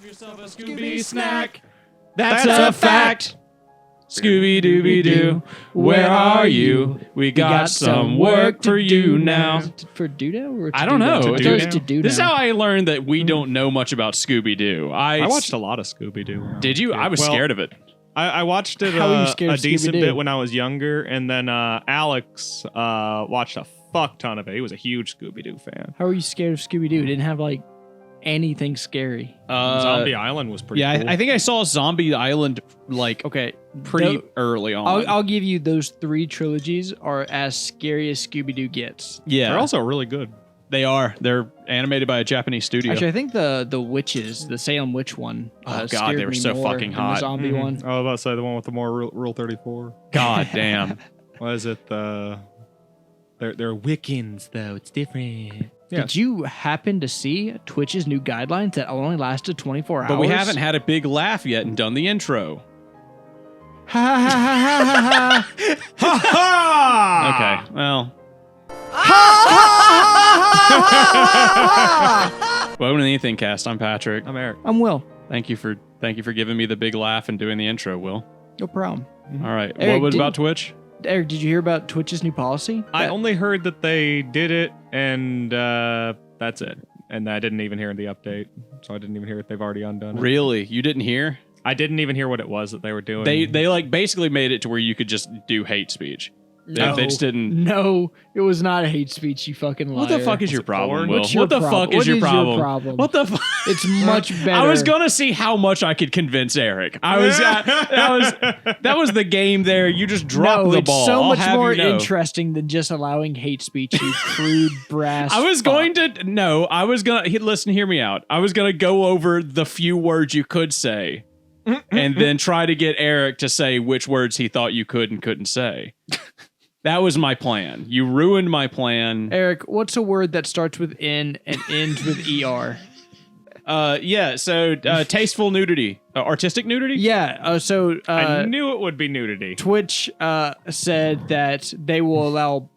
Have yourself a Scooby snack. That's a fact. Scooby-Dooby-Doo, where are you? We got some work for you now. For Doodah? Or I don't know. To do This is how I learned that we don't know much about Scooby-Doo. I watched a lot of Scooby-Doo. Did you? I was scared of it. I watched it How are you scared a of decent Scooby-Doo? bit when I was younger, and then Alex watched a fuck ton of it. He was a huge Scooby-Doo fan. How are you scared of Scooby-Doo? It didn't have, like, anything scary. Zombie Island was pretty cool. I think I saw Zombie Island, like, Okay. pretty early on. I'll give you those 3 trilogies are as scary as Scooby-Doo gets. Yeah, They're also really good. they are. They're animated by a Japanese studio. Actually, I think the witches, the Salem witch one. Oh, God, scared they were me so more fucking than hot. The zombie one. I was about to say the one with the more Rule 34. God damn. What is it? They're Wiccans though. It's different. Yeah. Did you happen to see Twitch's new guidelines that only lasted 24 hours? But we haven't had a big laugh yet and done the intro. Ha ha ha ha ha ha. Okay, well. Welcome to the AnythingCast. I'm Patrick. I'm Eric. I'm Will. Thank you for giving me the big laugh and doing the intro, Will. No problem. All right. Eric, What was about Twitch? Eric, did you hear about Twitch's new policy? I only heard that they did it, and that's it. And I didn't even hear the update, so I didn't even hear it. They've already undone it. Really? You didn't hear? I didn't even hear what it was that they were doing. They like basically made it to where you could just do hate speech. No. They just didn't. No, it was not a hate speech, you fucking liar. What the fuck is your problem, Will? What's your What the problem? fuck is What your is your problem? problem? What the fuck? It's much better. I was gonna see how much I could convince Eric. That was the game there. You just dropped the ball. It's so I'll much have more you know. interesting than just allowing hate speech, you crude brass. I was fuck. going to listen. Hear me out. I was gonna go over the few words you could say, and then try to get Eric to say which words he thought you could and couldn't say. That was my plan. You ruined my plan. Eric, what's a word that starts with N and ends with ER? Yeah. So tasteful nudity, artistic nudity. Yeah. I knew it would be nudity. Twitch said that they will allow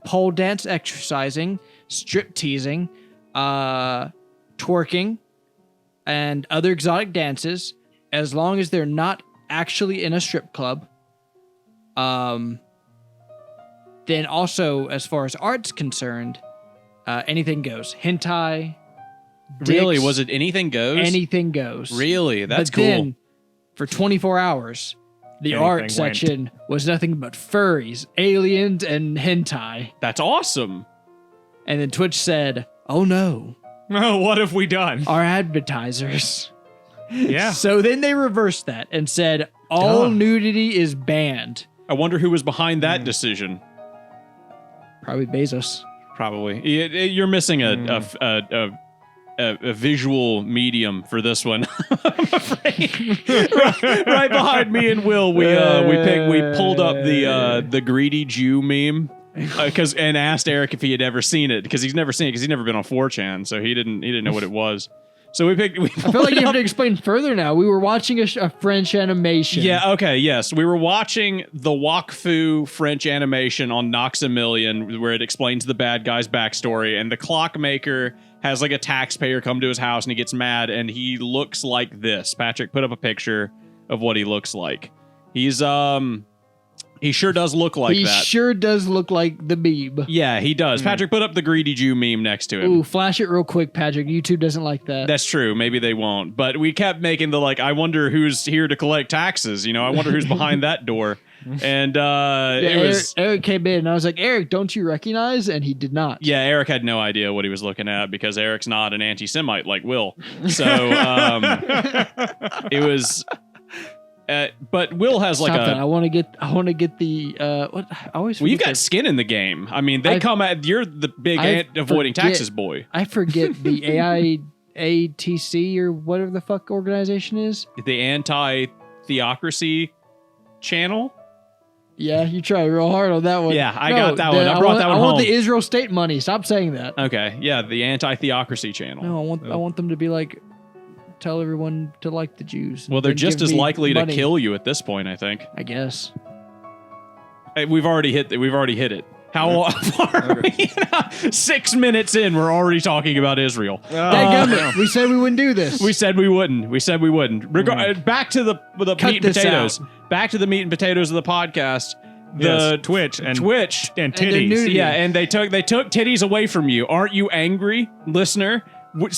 pole dance exercising, strip teasing, twerking, and other exotic dances, as long as they're not actually in a strip club. Then also, as far as art's concerned, anything goes. Hentai. Really? dicks, Was it anything goes? Anything goes. Really? That's But cool. then, for 24 hours, the Anything art went. section was nothing but furries, aliens, and hentai. That's awesome. And then Twitch said, "Oh no, Oh, what have we done? our advertisers." Yeah. So then they reversed that and said, all Duh. nudity is banned. I wonder who was behind that decision. Probably Bezos. Probably. You're missing a visual medium for this one. I'm afraid. right behind me and Will, we pulled up the greedy Jew meme and asked Eric if he had ever seen it because he's never seen it because he's never been on 4chan, so he didn't know what it was. So we I feel like you have to explain further now. We were watching a French animation. Yeah, okay, yes. We were watching the Wakfu French animation on Noxamillion where it explains the bad guy's backstory, and the clockmaker has like a taxpayer come to his house and he gets mad and he looks like this. Patrick, put up a picture of what he looks like. He sure does look like he that. He sure does look like the Beeb. Yeah, he does. Patrick, put up the greedy Jew meme next to him. Ooh, flash it real quick, Patrick. YouTube doesn't like that. That's true. Maybe they won't. But we kept making the I wonder who's here to collect taxes. You know, I wonder who's behind that door. And Eric came in and I was like, Eric, don't you recognize? And he did not. Yeah, Eric had no idea what he was looking at because Eric's not an anti-Semite like Will. So it was... but Will has Stop like that. a... I want to get the what I always Well, you've forget got skin in the game. I mean, you're the big avoiding taxes boy. I forget the AIATC or whatever the fuck organization is. The anti-theocracy channel. Yeah, you try real hard on that one. Yeah, I got that one. I brought that one I want home. the Israel state money. Stop saying that. Okay, yeah, the anti-theocracy channel. No, I want them to be like, tell everyone to like the Jews. Well, they're Then just give as me likely money. to kill you at this point, I think. I guess. We've already hit it. How far are we? 6 minutes in, we're already talking about Israel. Dadgummit, we said we wouldn't do this. We said we wouldn't. Back to the Cut meat and this potatoes. out. Back to the meat and potatoes of the podcast. Yes, Twitch and Twitch and their titties. nudity. Yeah, and they took titties away from you. Aren't you angry, listener?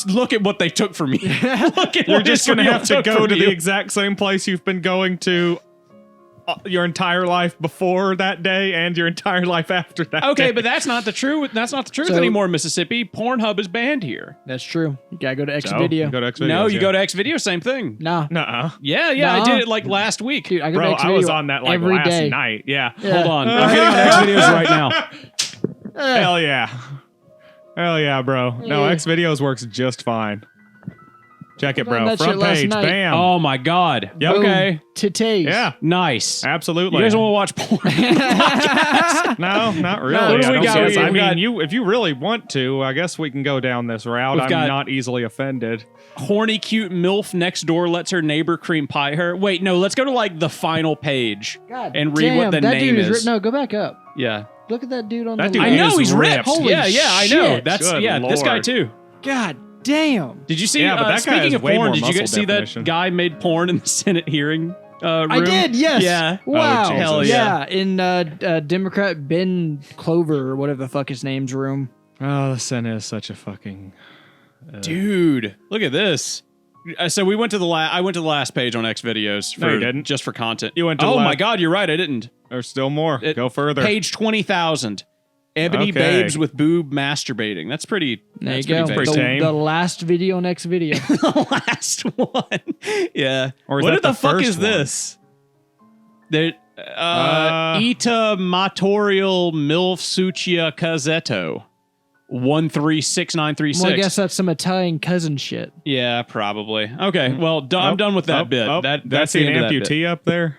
Look at what they took from you. Look at You're what just gonna Israel have to took go from to you. the exact same place you've been going to your entire life before that day and your entire life after that. Okay, day. but that's not the truth. That's not the truth So- anymore, Mississippi. Pornhub is banned here. That's true. You gotta go to So, Xvideo. you go to Xvideos, No, you yeah. go to Xvideo, same thing. Nah. Nuh-uh. Yeah, I Nah. did it like last week. Dude, I go Bro, to Xvideo I was on that like every last day. night. Yeah. Yeah. Hold on. I'm getting on Xvideos right now. Hell yeah. Hell yeah, bro. No, Yeah. Xvideos works just fine. Check it, Done bro. that Front shit last page. night. Bam. Oh my god. Yep. Okay. Titties. Yeah. Nice. Absolutely. You guys want to watch porn? No, not really. What do I we don't got? guess- I We got- mean, if you really want to, I guess we can go down this route. We've I'm got- not easily offended. Horny cute MILF next door lets her neighbor cream pie her. Wait, no, let's go to like the final page God and read damn, what the that name dude is. No, go back up. Yeah. Look at that dude on That the dude I left. know is he's ripped. ripped. Holy yeah, I know. shit. That's Good this guy Lord. too. God damn. Did you see? Yeah, but that guy speaking has of way porn, more did you muscle guys see definition. that guy made porn in the Senate hearing? Room? I did, yes. Yeah. Wow. Oh, Hell yeah. In Democrat Ben Clover or whatever the fuck his name's room. Oh, the Senate is such a fucking... Dude, look at this. So we went to the I went to the last page on Xvideos No, for you didn't. just for content. You went to oh the my last- god, you're right. I didn't. There's still more. Go further. Page 20,000. Ebony Okay. babes with boob masturbating. That's pretty. There that's you go. pretty pretty basic. tame. The last video on Xvideo. The last one. Yeah. Or is what that the the fuck first is one? this? There. Ita Matorial Milf Sucia Cazetto. 136936. Well, I guess that's some Italian cousin shit. Yeah, probably. Okay, well, I'm done with that bit. That's the an end of that bit. amputee up there.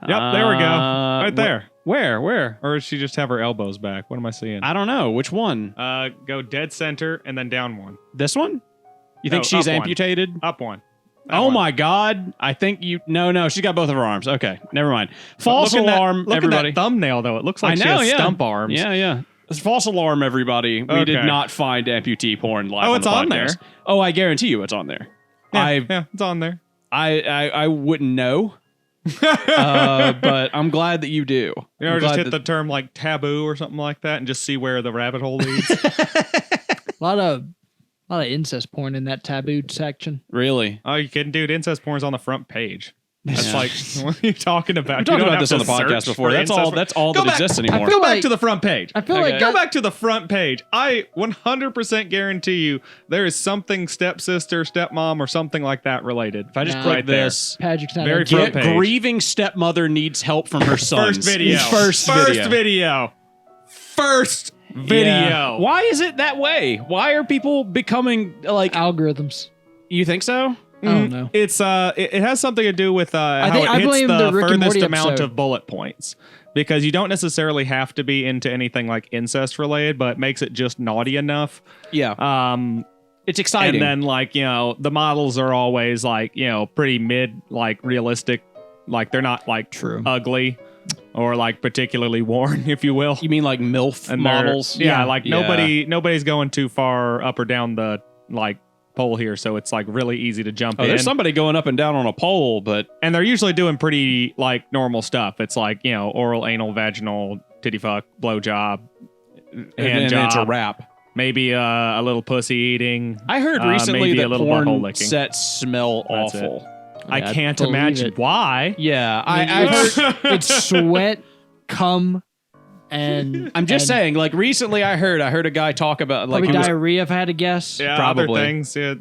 Yep, there we go. Right there. Where? Or does she just have her elbows back? What am I seeing? I don't know. Which one? Go dead center and then down one. This one? You think No, she's up one. amputated? Up one. That Oh one. my god. I think you... No, she's got both of her arms. Okay, never mind. False Look at that- alarm, look everybody. at that thumbnail, though. It looks like I she know, has yeah. stump arms. Yeah. It's false alarm, everybody. We did Okay. not find amputee porn live Oh, on it's the on podcast. there. Oh, I guarantee you it's on there. Yeah, it's on there. I wouldn't know. But I'm glad that you do. You know, just hit the term like taboo or something like that and just see where the rabbit hole leads. A lot of incest porn in that tabooed section. Really? Oh, you kidding, dude? Incest porn's on the front page. That's Yeah. like, what are you talking about? We You talked don't about have this on to the podcast search before. for That's incest all. porn. That's all Go that back- exists anymore. Go like- back to the front page. I feel Okay. like Go back to the front page. I 100% guarantee you there is something stepsister, stepmom, or something like that related. If I just Nah. click Right there. this, Pagic's not Very into front it. page. grieving stepmother needs help from her sons. First video. First video. First video. Yeah. Why is it that way? Why are people becoming like? Algorithms. You think so? I don't know. It's it has something to do with how think- it I hits blame the the Rick and furthest Morty amount episode. of bullet points. Because you don't necessarily have to be into anything like incest related, but it makes it just naughty enough. Yeah. It's exciting. And then like, you know, the models are always like, you know, pretty mid, like realistic. Like they're not like True. ugly or like particularly worn, if you will. you mean like MILF And they're- models? Yeah, like Yeah. nobody's going too far up or down the like pole here, so it's like really easy to jump Oh, in. there's somebody going up and down on a pole, but And they're usually doing pretty like normal stuff. It's like, you know, oral, anal, vaginal, titty fuck, blow job, hand and job, it's a wrap. maybe a little pussy eating. I heard recently maybe that a little butthole porn licking. sets smell That's it. awful. I I can't believe imagine it. why. Yeah, I've heard. It's sweat, cum, and I'm just and saying. Like recently, I heard a guy talk about like probably he was- diarrhea if I had to guess. Yeah, Probably. other things. Yeah,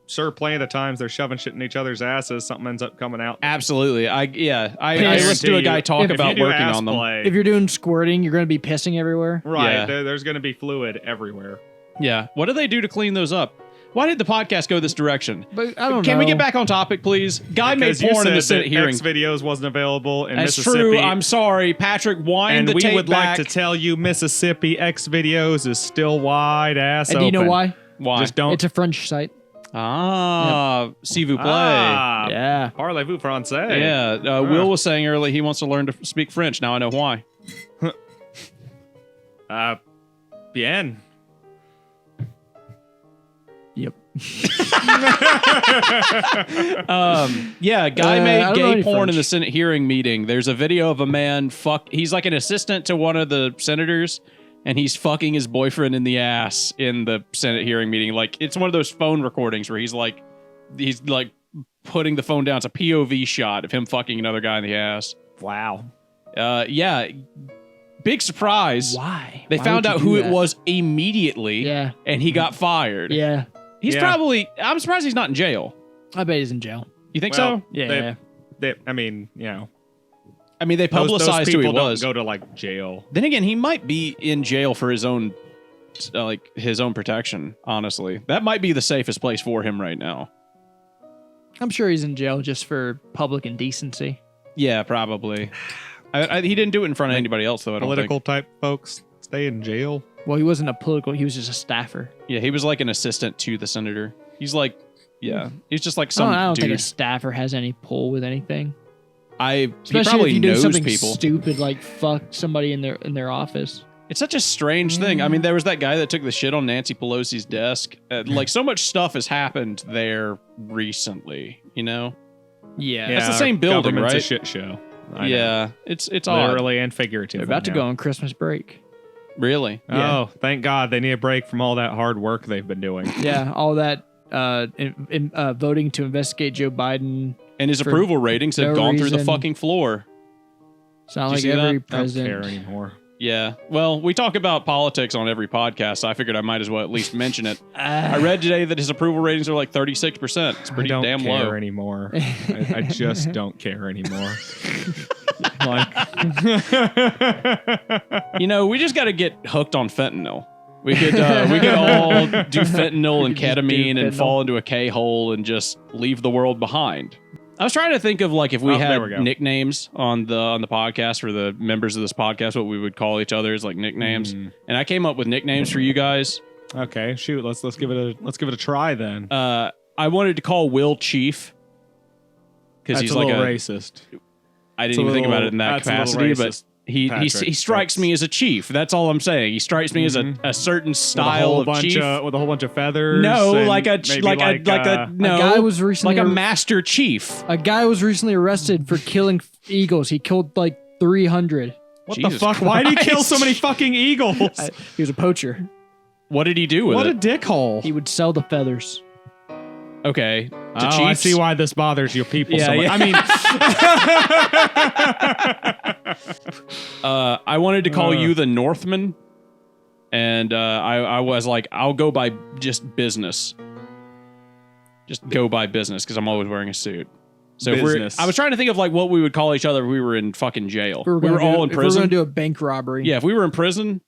sure, plenty of the times they're shoving shit in each other's asses. Something ends up coming out. Absolutely. I Piss. listened to a guy talk If If about you do working ass on them. play, If you're doing squirting, you're going to be pissing everywhere. right, Yeah. there's going to be fluid everywhere. Yeah. What do they do to clean those up? Why did the podcast go this direction? But I don't know. Can we get back on topic, please? Guy Because made you porn in the said Senate that hearing. Xvideos wasn't available in That's Mississippi. true. I'm sorry, Patrick. Wind and the we tape would back. like to tell you Mississippi Xvideos is still wide ass And do you know open. why? Why? Just don't. It's a French site. S'il vous plaît. Ah, Yeah. Parlez-vous français? Yeah. Will was saying earlier he wants to learn to speak French. Now I know why. Bien. Yep. Yeah, a guy I made don't know gay any porn in French. the Senate hearing meeting. There's a video of a man he's like an assistant to one of the senators, and he's fucking his boyfriend in the ass in the Senate hearing meeting. Like, it's one of those phone recordings where he's like putting the phone down. It's a POV shot of him fucking another guy in the ass. Wow. Yeah. Big surprise. Why? They Why found would you out do who that? it was immediately. Yeah. And he got fired. Yeah. He's Yeah. I'm surprised he's not in jail. I bet he's in jail. You think Well, so? Yeah. I mean, you know, I mean, they those publicized who he people was. don't go to like jail. Then again, he might be in jail for his own, his own protection. Honestly, that might be the safest place for him right now. I'm sure he's in jail just for public indecency. Yeah, probably. He didn't do it in front of anybody else, though. I don't Political think. type folks stay in jail. Well, he wasn't a political. He was just a staffer. Yeah, he was like an assistant to the senator. He's like, yeah, he's just like some I don't dude. think a staffer has any pull with anything. He Especially probably if you do knows something people. stupid like fuck somebody in their office. It's such a strange thing. I mean, there was that guy that took the shit on Nancy Pelosi's desk. Like, so much stuff has happened there recently, you know? Yeah. That's the same building, government's right? a shit show. I know. Yeah, it's odd. Literally and figuratively. They're about to go on Christmas break. Really? Yeah. Oh, thank God. They need a break from all that hard work they've been doing. Yeah, all that voting to investigate Joe Biden. And his For approval ratings have no gone through the reason. fucking floor. It's not Did like you see every that? I don't care president. anymore. Yeah. Well, we talk about politics on every podcast, so I figured I might as well at least mention it. I read today that his approval ratings are like 36%. It's pretty I don't damn care low. anymore. I just don't care anymore. You know, we just got to get hooked on fentanyl. We could all do fentanyl and Just do ketamine and fentanyl. fall into a K-hole and just leave the world behind. I was trying to think of like if we Oh, there had we go. nicknames on the podcast for the members of this podcast, what we would call each other is like nicknames. And I came up with nicknames for you guys. Okay, shoot. Let's give it a try then. I wanted to call Will Chief because That's he's a like little a. racist. I didn't even think about it in that That's a little capacity, but racist, he Patrick. strikes me as a chief. That's all I'm saying. He strikes me as a certain style of chief. With a whole bunch of feathers. No, and like a maybe like a no. A guy was recently like a master chief. A guy was recently arrested for killing eagles. He killed like 300. What Jesus the fuck? Why did he kill so Christ. many fucking eagles? He was a poacher. What did he do with What a it? dickhole. He would sell the feathers. Okay, to Oh, I chiefs? see why this bothers you people Yeah, so much. yeah. I mean, I wanted to call you the Northman, and I was like, I'll go by just business. Just go by business because I'm always wearing a suit. So Business. I was trying to think of like what we would call each other if we were in fucking jail. If We were all in If we were prison. going to do a bank robbery. Yeah, if we were in prison,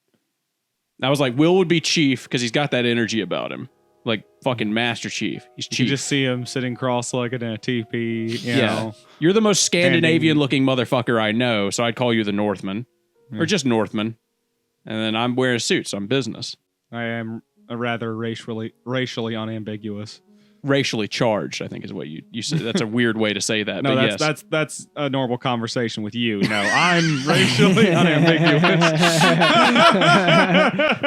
I was like, Will would be chief because he's got that energy about him. Like fucking Master Chief. He's you chief. just see him sitting cross-legged in a teepee. You know. You're the most Scandinavian Handing- looking motherfucker I know, so I'd call you the Northman. Or just Northman. And then I'm wearing a suit, so I'm business. I am a rather racially unambiguous. Racially charged, I think is what you said. That's a weird way to say that. No, but that's a normal conversation with you. No, I'm racially unambiguous.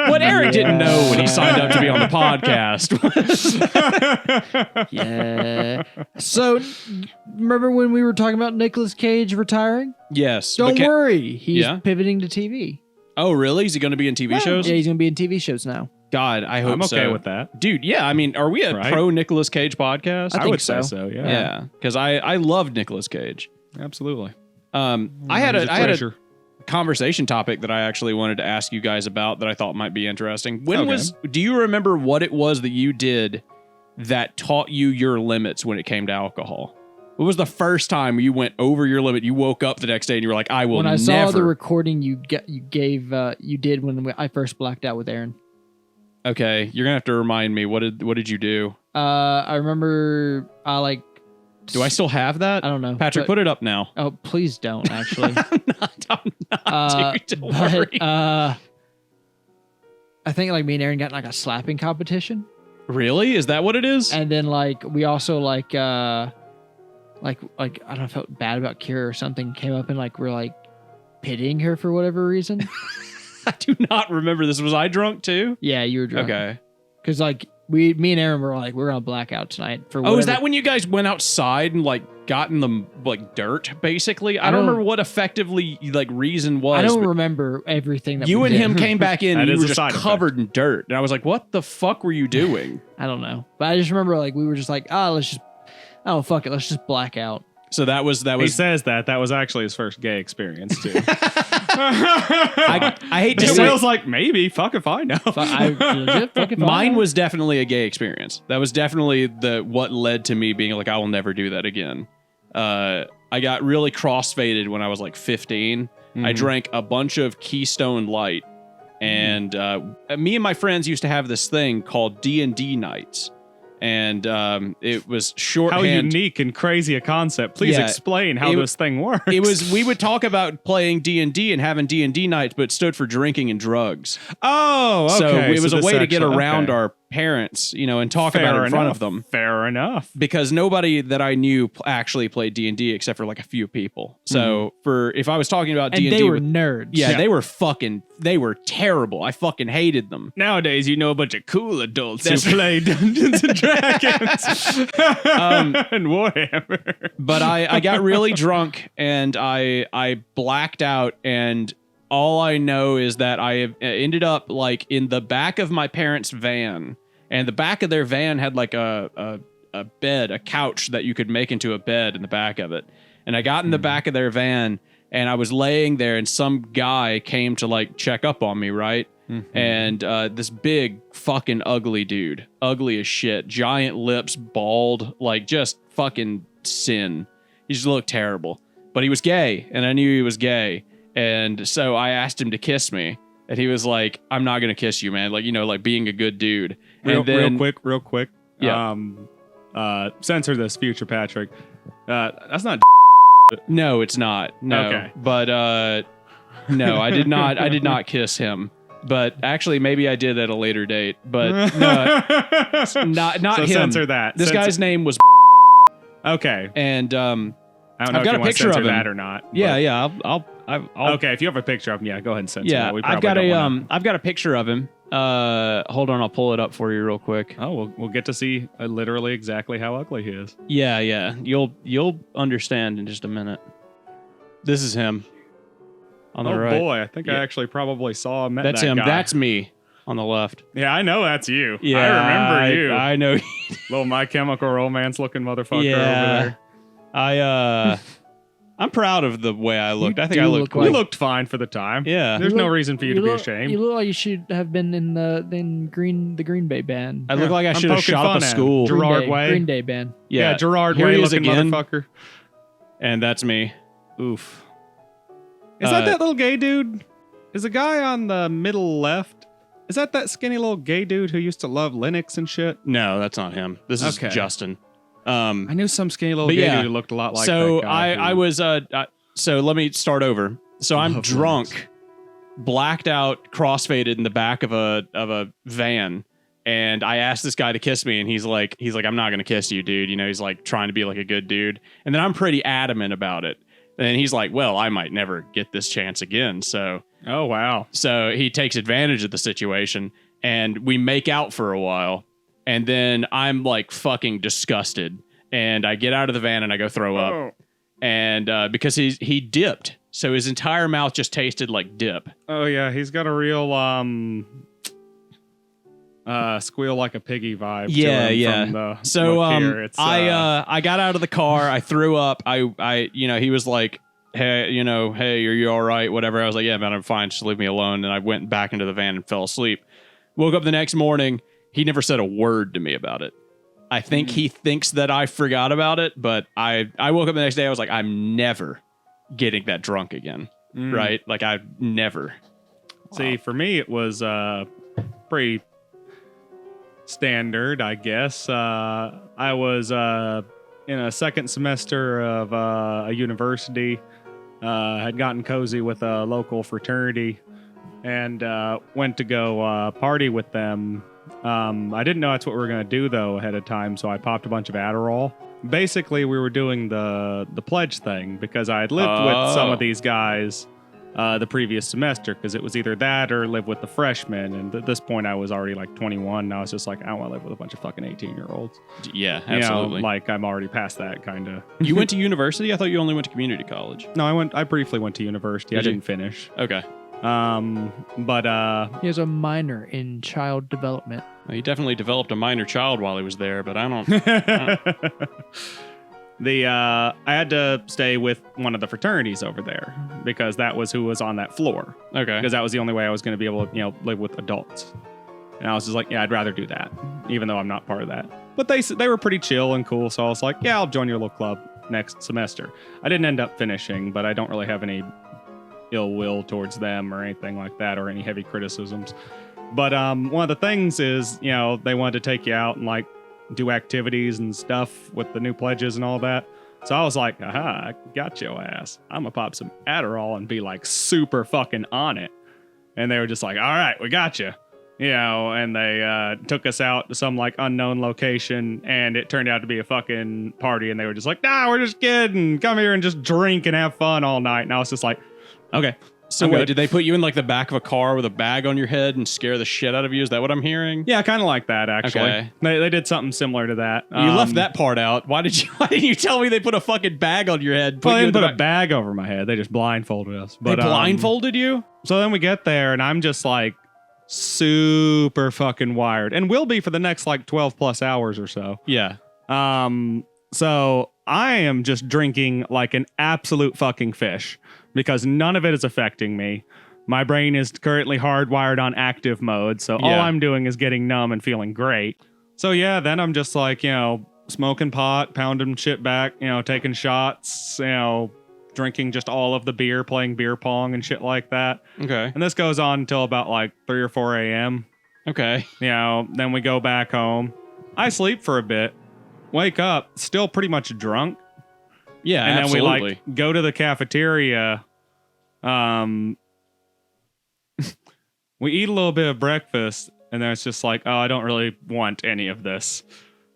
what Eric didn't know when he signed up to be on the podcast was Yeah. So, remember when we were talking about Nicolas Cage retiring? yes. Don't but worry. He's Yeah? pivoting to TV. Oh, really? Is he going to be in TV shows? Yeah, he's going to be in TV shows now. God, I hope I'm okay so. with that. Dude, yeah. I mean, are we a Right. pro Nicolas Cage podcast? I I think would say so. so. Yeah, Yeah, because I love Nicolas Cage. absolutely. I had He's a treasure. conversation topic that I actually wanted to ask you guys about that I thought might be interesting. When Okay. do you remember what it was that you did that taught you your limits when it came to alcohol? What was the first time you went over your limit? You woke up the next day and you were like, I will When I never. saw the recording you did when I first blacked out with Aaron. Okay, you're gonna have to remind me. What did you do? I remember Do I still have that? I don't know. Patrick, but- put it up now. Oh, please don't actually. I'm not, dude. Don't worry. I think like me and Aaron got in like a slapping competition. Really? Is that what it is? And then like we also like I don't know, felt bad about Kira or something, came up and like we're like pitying her for whatever reason. I do not remember this. Was I drunk too? Yeah, you were drunk. Okay. Because like me and Aaron were like, we're gonna black out tonight for. Oh, is whatever- that when you guys went outside and like got in the like dirt? Basically, I I don't don't- remember what effectively like reason was. I don't but remember everything that you we and did. him came back in. That And you is were a just side effect. covered in dirt, and I was like, "What the fuck were you doing?" I don't know, but I just remember like we were just like, fuck it, let's just black out. So that was He says that was actually his first gay experience too. I hate to And say. Will's like, maybe, fuck if I know. I legit fucking Mine was definitely a gay experience. That was definitely what led to me being like, I will never do that again. I got really crossfaded when I was like 15. I drank a bunch of Keystone Light, and me and my friends used to have this thing called D&D nights, and it was How shorthand. unique and crazy a concept. Please Yeah, explain how it- this thing works. It was we would talk about playing D&D and having D&D nights, but it stood for drinking and drugs. Oh, okay. So it was a this way to get actually- around okay. our parents, and talk Fair about it in front enough. of them. Fair enough. Because nobody that I knew actually played D&D except for like a few people. So if I was talking about and D&D, they were with, nerds. yeah, they were terrible. I fucking hated them. Nowadays, you know a bunch of cool adults That's who play Dungeons and Dragons and Warhammer. But I got really drunk and I blacked out, and all I know is that I ended up like in the back of my parents' van, and the back of their van had like a bed, a couch that you could make into a bed in the back of it. And I got in the back of their van, and I was laying there, and some guy came to like check up on me, right? And this big fucking ugly dude, ugly as shit, giant lips, bald, like just fucking sin. He just looked terrible, but he was gay, and I knew he was gay. And so I asked him to kiss me, and he was like, "I'm not gonna kiss you, man. Like, like being a good dude." Real And then, quick. Yeah. Censor this, future Patrick. That's not. no, it's not. No, Okay. but no, I did not. I did not kiss him. But actually, maybe I did at a later date. But no, not So him. censor that. This Censor- guy's name was, Okay. and I don't know I've if got you a want to picture of censor him. that or not. yeah, but- yeah. I'll Okay, if you have a picture of him, yeah, go ahead and censor yeah. that. We I've probably got don't a wanna- I've got a picture of him. Hold on, I'll pull it up for you real quick. Oh, we'll get to see literally exactly how ugly he is. Yeah, yeah. You'll understand in just a minute. This is him. On the Oh right. boy, I think I Yeah. actually probably saw him. That's that him. Guy. That's me on the left. Yeah, I know that's you. Yeah, I remember you. I know. Little My Chemical Romance looking motherfucker Yeah. over there. I'm proud of the way I looked. You I think do I looked look cool. You looked fine for the time. Yeah. There's You no look- reason for you to be look- ashamed. You look like you should have been in the Green Bay band. I look like I I'm should have poking shot up fun a at him. school. Ger- Gerard Way. Green Day band. Yeah, Gerard Here Way he is looking again. motherfucker. And that's me. Oof. Is that little gay dude? Is the guy on the middle left? Is that skinny little gay dude who used to love Linux and shit? No, that's not him. This is Okay. Justin. I knew some skinny little But gay yeah, dude who looked a lot like so that guy. I was so let me start over. So I'm Love drunk, blacked out, crossfaded in the back of a van, and I asked this guy to kiss me, and he's like I'm not gonna kiss you, dude. He's like trying to be like a good dude, and then I'm pretty adamant about it, and he's like, well, I might never get this chance again, so Oh wow. he takes advantage of the situation, and we make out for a while, and then I'm like fucking disgusted, and I get out of the van and I go throw up. Oh. And because he dipped, so his entire mouth just tasted like dip. Oh yeah, he's got a real squeal like a piggy vibe. to him From the So look here. It's, I got out of the car, I threw up. I he was like, hey, hey, are you all right? Whatever. I was like, yeah, man, I'm fine. Just leave me alone. And I went back into the van and fell asleep. Woke up the next morning. He never said a word to me about it. I think he thinks that I forgot about it, but I woke up the next day. I was like, I'm never getting that drunk again. Right? Like I never. See, for me, it was pretty standard, I guess. I was in a second semester of a university. Had gotten cozy with a local fraternity and went to go party with them. I didn't know that's what we were going to do, though, ahead of time, so I popped a bunch of Adderall. Basically, we were doing the pledge thing because I had lived with some Oh. of these guys the previous semester, because it was either that or live with the freshmen. And at this point, I was already like 21. And I was just like, I don't want to live with a bunch of fucking 18-year-olds. Yeah, absolutely. You know, like I'm already past that kind of. You went to university? I thought you only went to community college. No, I briefly went to university. I Did you? didn't finish. Okay. But He has a minor in child development. Well, he definitely developed a minor child while he was there, but I don't. I had to stay with one of the fraternities over there because that was who was on that floor. Okay. Because that was the only way I was going to be able to, live with adults. And I was just like, yeah, I'd rather do that, even though I'm not part of that. But they were pretty chill and cool, so I was like, yeah, I'll join your little club next semester. I didn't end up finishing, but I don't really have any ill will towards them or anything like that, or any heavy criticisms. But one of the things is, they wanted to take you out and like do activities and stuff with the new pledges and all that. So I was like, aha, I got your ass. I'm gonna pop some Adderall and be like super fucking on it. And they were just like, all right, we got you. And they took us out to some like unknown location, and it turned out to be a fucking party. And they were just like, nah, we're just kidding. Come here and just drink and have fun all night. And I was just like, okay. So wait, did they put you in like the back of a car with a bag on your head and scare the shit out of you? Is that what I'm hearing? Yeah, kind of like that, actually. Okay. They did something similar to that. You left that part out. Why didn't you tell me they put a fucking bag on your head? Well, they didn't put a bag over my head. They just blindfolded us. They blindfolded you? So then we get there, and I'm just like super fucking wired, and will be for the next like 12 plus hours or so. Yeah. So I am just drinking like an absolute fucking fish because none of it is affecting me. My brain is currently hardwired on active mode, so all I'm doing is getting numb and feeling great. So yeah, then I'm just like, smoking pot, pounding shit back, taking shots, drinking just all of the beer, playing beer pong and shit like that. Okay. And this goes on until about like 3 or 4 a.m. Okay. Then we go back home. I sleep for a bit, wake up, still pretty much drunk. Yeah, and absolutely. then we like go to the cafeteria. We eat a little bit of breakfast, and then it's just like, oh, I don't really want any of this.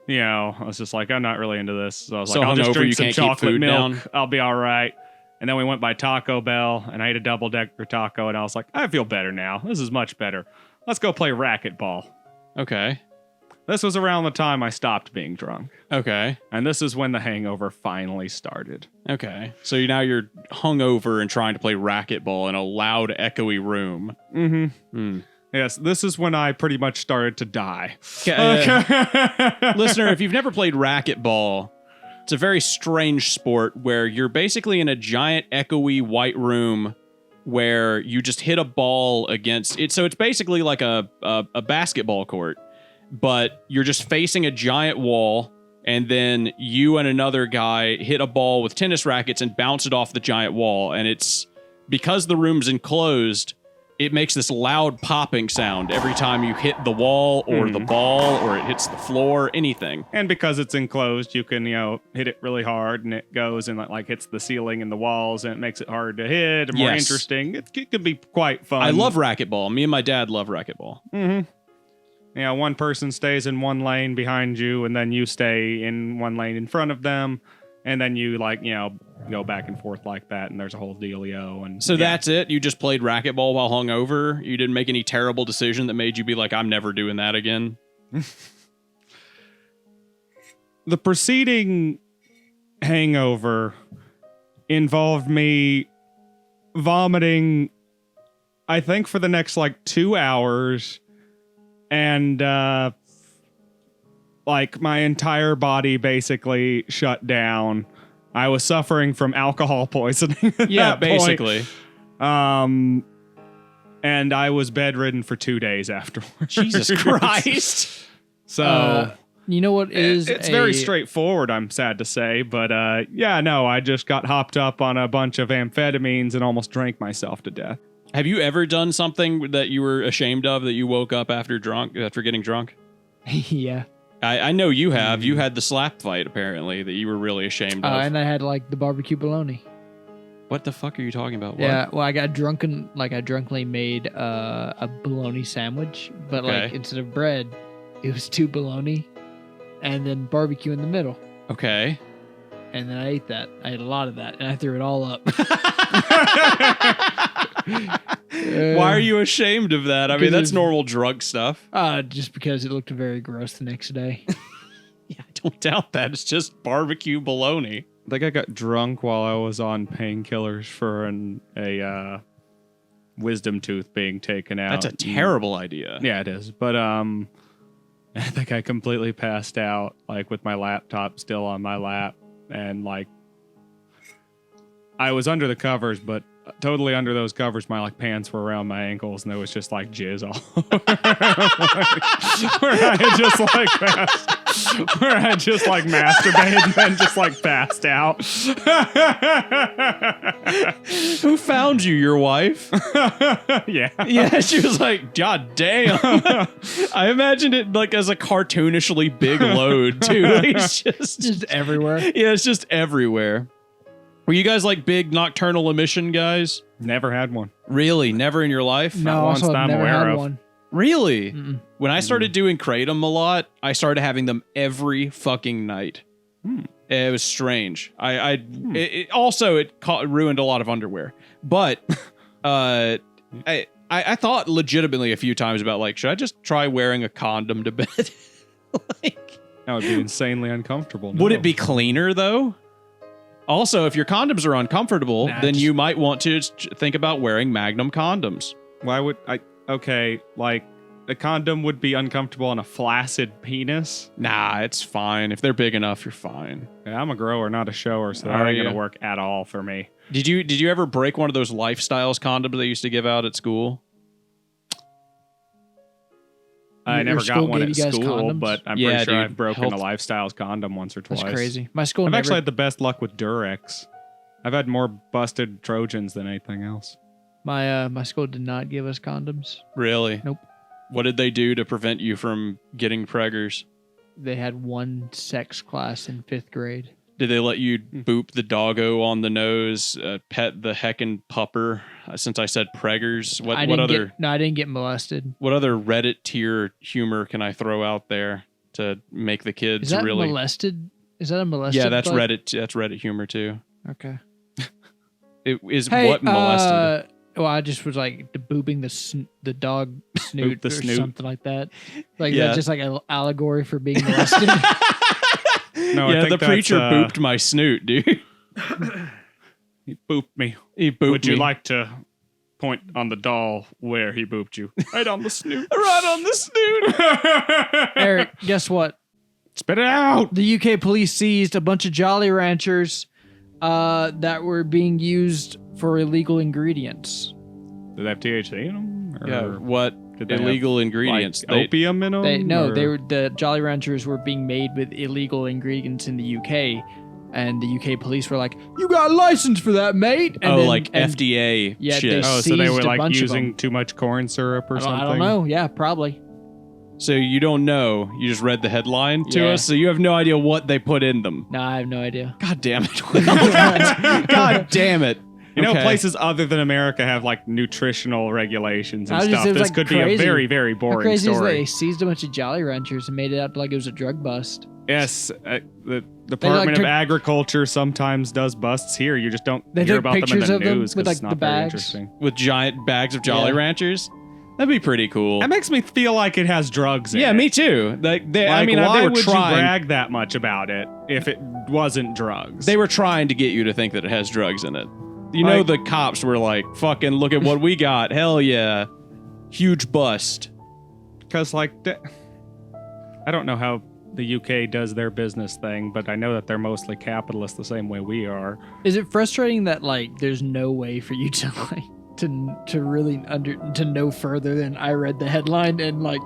I was just like, I'm not really into this. So I was like, I'll just drink some chocolate milk. I'll be all right. And then we went by Taco Bell, and I ate a double-decker taco, and I was like, I feel better now. This is much better. Let's go play racquetball. Okay. This was around the time I stopped being drunk. Okay. And this is when the hangover finally started. Okay. So now you're hungover and trying to play racquetball in a loud, echoey room. Mm-hmm. Yes, this is when I pretty much started to die. Listener, if you've never played racquetball, it's a very strange sport where you're basically in a giant, echoey white room where you just hit a ball against it. So it's basically like a basketball court. But you're just facing a giant wall, and then you and another guy hit a ball with tennis rackets and bounce it off the giant wall. And it's because the room's enclosed, it makes this loud popping sound every time you hit the wall or the ball or it hits the floor, anything. And because it's enclosed, you can, hit it really hard, and it goes and like hits the ceiling and the walls, and it makes it hard to hit and more interesting. It can be quite fun. I love racquetball. Me and my dad love racquetball. Mm-hmm. One person stays in one lane behind you, and then you stay in one lane in front of them, and then you go back and forth like that, and there's a whole dealio. And so that's it? You just played racquetball while hungover? You didn't make any terrible decision that made you be like, I'm never doing that again? The preceding hangover involved me vomiting, I think, for the next 2 hours. And, my entire body basically shut down. I was suffering from alcohol poisoning at that basically. Point. And I was bedridden for 2 days afterwards. Jesus Christ. So... you know what is it's very straightforward, I'm sad to say. But, I just got hopped up on a bunch of amphetamines and almost drank myself to death. Have you ever done something that you were ashamed of that you woke up after getting drunk? Yeah. I know you have. You had the slap fight, apparently, that you were really ashamed of. And I had, the barbecue bologna. What the fuck are you talking about? What? Yeah, well, I got drunken, I drunkenly made a bologna sandwich, but, instead of bread, it was 2 bologna and then barbecue in the middle. Okay. And then I ate that. I ate a lot of that, and I threw it all up. Why are you ashamed of that? I mean, that's normal drug stuff. Just because it looked very gross the next day. Yeah, I don't doubt that. It's just barbecue bologna. I think I got drunk while I was on painkillers for a wisdom tooth being taken out. That's a terrible idea. Yeah, it is. But I think I completely passed out, like with my laptop still on my lap, and like I was under the covers, but totally under those covers, my like pants were around my ankles, and there was just like jizz all over. Where I had just like masturbated and then just like passed out. Who found you? Your wife? Yeah. Yeah, she was like, God damn. I imagined it like as a cartoonishly big load too. Like, it's just everywhere. Yeah, it's just everywhere. Were you guys like big nocturnal emission guys? Never had one. Really? Never in your life? No, Not once also that I've I'm never aware had of. one. Really? Mm-mm. When I started doing Kratom a lot, I started having them every fucking night. It was strange. It ruined a lot of underwear. But I thought legitimately a few times about like, should I just try wearing a condom to bed? Like, That would be insanely uncomfortable. would it be cleaner though? Also, if your condoms are uncomfortable, then you might want to think about wearing Magnum condoms. Why would I? Okay, like a condom would be uncomfortable on a flaccid penis. Nah, it's fine. If they're big enough, you're fine. Yeah, I'm a grower, not a shower, so that Are ain't you? gonna work at all for me. Did you ever break one of those Lifestyles condoms they used to give out at school? I Your never school got one gave at you guys school, condoms? but I'm Yeah, pretty sure dude. I've broken a Health- Lifestyles condom once or twice. That's crazy. My school I've never. actually had the best luck with Durex. I've had more busted Trojans than anything else. My school did not give us condoms. Really? Nope. What did they do to prevent you from getting preggers? They had one sex class in 5th grade. Did they let you boop the doggo on the nose, pet the heckin' pupper? Since I said preggers, I didn't get molested. what other Reddit tier humor can I throw out there to make the kids Is that really? molested? Is that a molested? Yeah, that's bug? Reddit. That's Reddit humor too. Okay. It is Hey, what molested. Well, I just was like booping the dog snoot the or snoot. something like that. Like Yeah. that's just like an allegory for being molested. No, I Yeah, think the preacher that's, booped my snoot, dude. He booped me. He booped Would you me. like to point on the doll where he booped you? Right on the snoot. right on the snoot? Eric, guess what? Spit it out. The UK police seized a bunch of Jolly Ranchers that were being used for illegal ingredients. Did they have THC in them? Or Yeah, what did they illegal have, ingredients? Like, opium in them? The Jolly Ranchers were being made with illegal ingredients in the UK, and the UK police were like, "You got a license for that, mate?" And FDA Yeah, shit. they Oh, so they seized were a like bunch of using them. too much corn syrup or something? I don't know. Yeah, probably. So you don't know. You just read the headline to Yeah. us, so you have no idea what they put in them. No, I have no idea. God damn it. God damn it. You know, Okay. places other than America have like nutritional regulations and I was just- stuff. it was, This like, could be a crazy. very, very How boring crazy is that story. they seized a bunch of Jolly Ranchers and made it out like it was a drug bust? Yes, the Department took- of Agriculture sometimes does busts here. You just don't They hear took about them in pictures the of them news with, because it's like, not the very bags. interesting. With giant bags of Jolly Yeah. Ranchers? That'd be pretty cool. That makes me feel like it has drugs in it. Yeah, me too. Like, Why they were would trying. you brag that much about it if it wasn't drugs? They were trying to get you to think that it has drugs in it. You know, Like- the cops were like, fucking look at what we got. Hell yeah. Huge bust. Because, like, I don't know how the UK does their business thing, but I know that they're mostly capitalist the same way we are. Is it frustrating that like there's no way for you to like to really to know further than I read the headline and like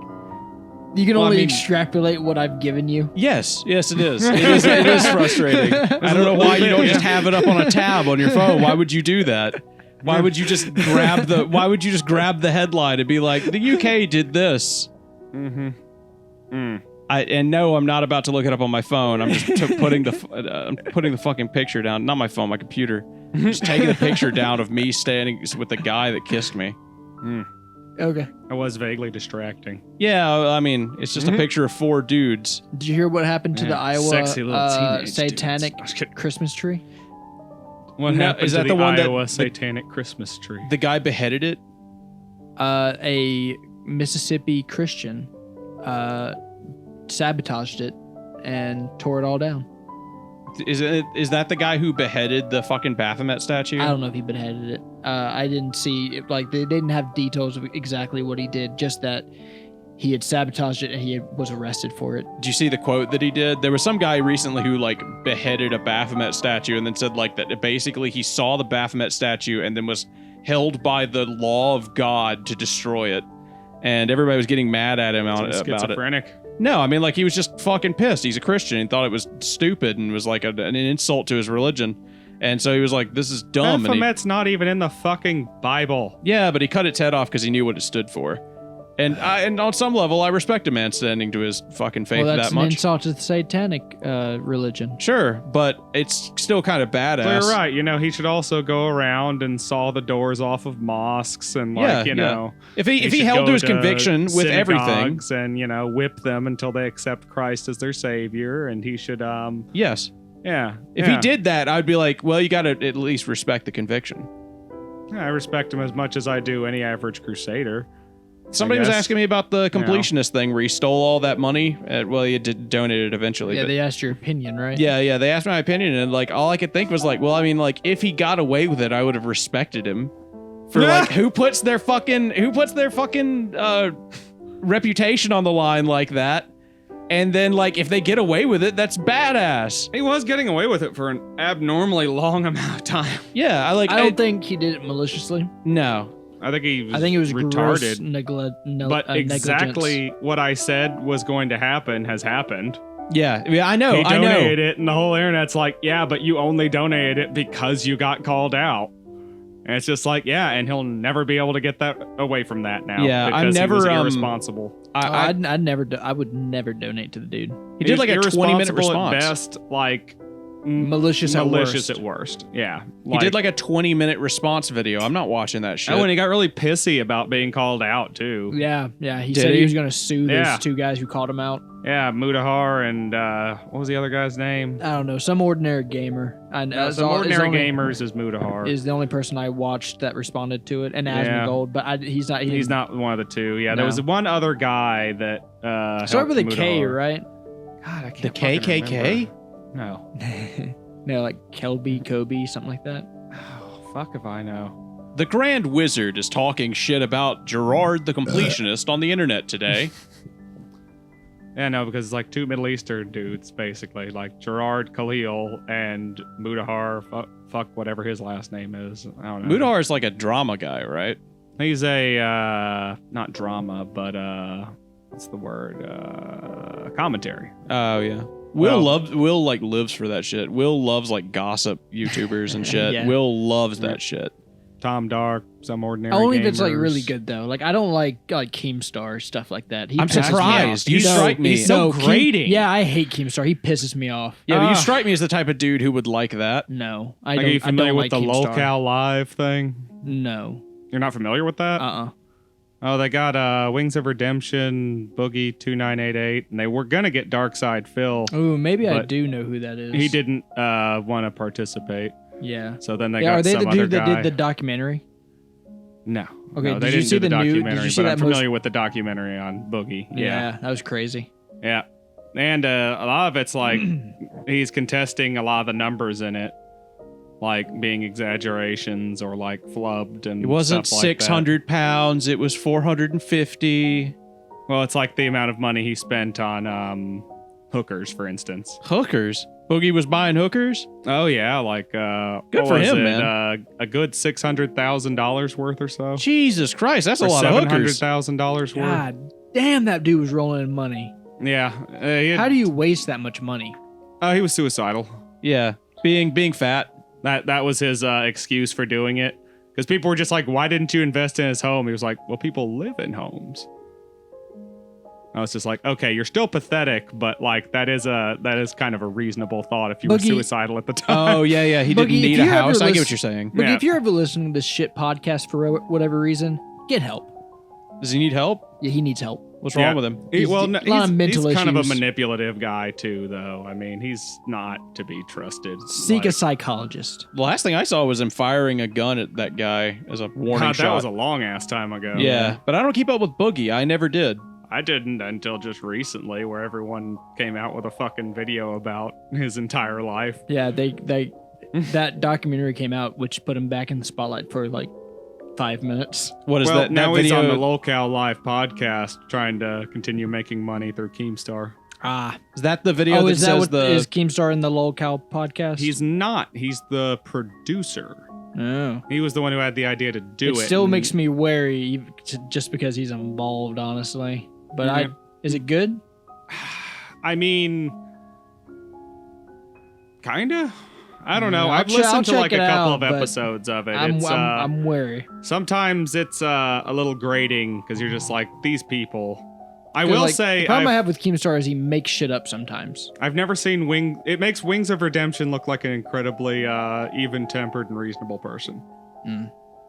you can Well, I only mean- extrapolate what I've given you? Yes, it is. It is frustrating. I don't know why you don't just have it up on a tab on your phone. Why would you do that? Why would you just grab the headline and be like, the UK did this? Mm-hmm. Mm. And no, I'm not about to look it up on my phone. I'm just putting the fucking picture down. Not my phone, my computer. Just taking the picture down of me standing with the guy that kissed me. Okay. It was vaguely distracting. Yeah, I mean, it's just a picture of 4 dudes. Did you hear what happened to Yeah, the Iowa sexy little teenage satanic dudes. Christmas tree? What No, happened is to that the the one that- Iowa satanic Christmas tree? The guy beheaded it? A Mississippi Christian sabotaged it and tore it all down. Is that the guy who beheaded the fucking Baphomet statue? I don't know if he beheaded it. I didn't see like they didn't have details of exactly what he did. Just that he had sabotaged it and he was arrested for it. Did you see the quote that he did? There was some guy recently who like beheaded a Baphomet statue and then said like that basically he saw the Baphomet statue and then was held by the law of God to destroy it. And everybody was getting mad at him about it. Schizophrenic. No, I mean, like, he was just fucking pissed. He's a Christian and thought it was stupid and was like an insult to his religion. And so he was like, this is dumb. Baphomet's not even in the fucking Bible. Yeah, but he cut its head off because he knew what it stood for. And on some level, I respect a man standing to his fucking faith Well, that's that much. an insult to the satanic religion. Sure, but it's still kind of badass. So you're right. You know, he should also go around and saw the doors off of mosques and, like, you know. If he should held go to his conviction with everything. And, you know, whip them until they accept Christ as their savior. And he should, Yes. yeah. If he did that, I'd be like, well, you got to at least respect the conviction. Yeah, I respect him as much as I do any average crusader. Somebody was guess. asking me about the completionist thing where he stole all that money. Well, he did donate it eventually. Yeah, but they asked your opinion, right? yeah, they asked my opinion, and like all I could think was like, well, I mean, like if he got away with it, I would have respected him. For like, who puts their fucking reputation on the line like that? And then like if they get away with it, that's badass. He was getting away with it for an abnormally long amount of time. Yeah, I don't think he did it maliciously. No. I think he was gross retarded. But exactly negligence. what I said was going to happen has happened. Yeah, I know. He donated it, and the whole internet's like, yeah, but you only donated it because you got called out. And it's just like, yeah, and he'll never be able to get that away from that now. Yeah, because I'm never he was irresponsible. I would never donate to the dude. He did like a 20-minute response. At best, like Malicious at worst. Yeah. He did like a 20-minute response video. I'm not watching that shit. Oh, and he got really pissy about being called out too. Yeah. He Did said he? he was going to sue those two guys who called him out. Yeah, Mudahar and what was the other guy's name? I don't know, some ordinary gamer. Some ordinary gamers is Mudahar. Is the only person I watched that responded to it, and Asmongold, but he's not. He's not one of the two. Yeah, there was one other guy that started with a Mudahar. K, right? God, I can't. The KKK? No. No, like Kelby, Kobe, something like that. Oh, fuck if I know. The Grand Wizard is talking shit about Gerard the Completionist on the internet today. Yeah, no, because it's like two Middle Eastern dudes, basically. Like Gerard Khalil and Mudahar, fuck whatever his last name is. I don't know. Mudahar is like a drama guy, right? He's a, not drama, but, what's the word? Commentary. Oh, yeah. Will like lives for that shit. Will loves like gossip YouTubers and shit. Yeah. Will loves that shit. Tom Dark, some ordinary Only if it's like gamers. really good though. Like I don't like Keemstar stuff like that. I'm surprised. You strike me. He's so grating. Yeah, I hate Keemstar. He pisses me off. Yeah, but you strike me as the type of dude who would like that. No, I Are don't. you familiar with I the don't like Keemstar. Lolcow Live thing? No. You're not familiar with that? Oh, they got Wings of Redemption, Boogie 2988, and they were gonna get Darkside Phil. Oh, maybe I do know who that is. He didn't want to participate. Yeah. So then they got are they some the other dude that guy. did the documentary? No. Okay, no, did they you didn't see do the the new- did documentary, you see but that I'm familiar with the documentary on Boogie. Yeah, that was crazy. Yeah. And a lot of it's like he's contesting a lot of the numbers in it, like being exaggerations or like flubbed and It wasn't stuff like that. 600 pounds. It was 450. Well, it's like the amount of money he spent on hookers, for instance. Hookers. Boogie was buying hookers. Oh yeah, like Good what for was him, it? man. A good $600,000 worth or so. Jesus Christ, that's a lot of hookers. $700,000 worth. God damn, that dude was rolling in money. Yeah. How do you waste that much money? He was suicidal. Yeah, being fat. That was his excuse for doing it. Because people were just like, why didn't you invest in his home? He was like, well, people live in homes. I was just like, okay, you're still pathetic, but like that is kind of a reasonable thought if you were Boogie- suicidal at the time. Oh yeah, he didn't Boogie, need if a you're house. ever I get what lis- you're saying. But Yeah. if you're ever listening to this shit podcast for whatever reason, get help. Does he need help? Yeah, he needs help. What's wrong with him? He's lot of mental kind of a issues. manipulative guy too, though. I mean, he's not to be trusted. Seek a psychologist. The last thing I saw was him firing a gun at that guy as a warning God, shot. that was a long ass time ago. yeah, but I don't keep up with Boogie. I never did. I didn't until just recently, where everyone came out with a fucking video about his entire life. Yeah, they that documentary came out, which put him back in the spotlight for like 5 minutes. What is Well, that? now that he's video, on the Locale Live podcast, trying to continue making money through Keemstar. Is that the video that is that says what is Keemstar in the Lolcow podcast? He's not. He's the producer. Oh. He was the one who had the idea to do it. It still and- makes me wary, just because he's involved, honestly. But is it good? I mean, kinda. I don't know. I'll I've I'll listened to check like a it couple out, of but episodes of it. I'm wary. Sometimes it's a little grating because you're just like, these people. I 'Cause, will like, say, the problem I have with Keemstar is he makes shit up sometimes. I've never seen Wing. It makes Wings of Redemption look like an incredibly even-tempered and reasonable person.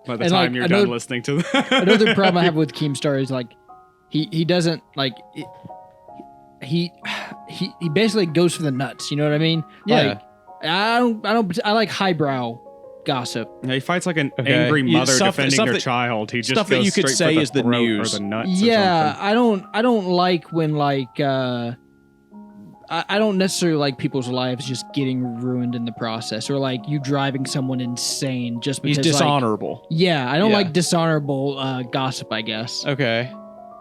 By the And, time like, you're another- done listening to that. Another problem I have with Keemstar is like he doesn't like he basically goes for the nuts. You know what I mean? Yeah. Like, I like highbrow gossip. Yeah, he fights like an Okay. angry mother Stuff- defending stuff their that- child. He just stuff that goes you could straight say for is the throat news. or the nuts. Yeah, or something. I don't like when like I don't necessarily like people's lives just getting ruined in the process, or like you driving someone insane just because He's like, dishonorable. yeah, I don't Yeah. like dishonorable gossip, I guess. Okay.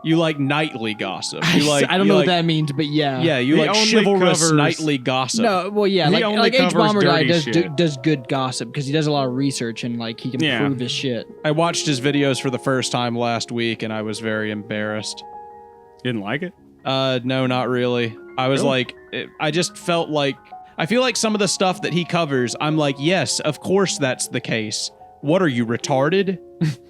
You like nightly gossip. You like, I don't you know like, what that means, but yeah. Yeah, you He like only chivalrous covers- nightly gossip. No, well, yeah, He only like H covers Bomber guy dirty shit. does good gossip because he does a lot of research and like he can Yeah. prove his shit. I watched his videos for the first time last week and I was very embarrassed. Didn't like it. No, not really. I was Really? I just felt like, I feel like some of the stuff that he covers, I'm like, yes, of course that's the case. What are you, retarded?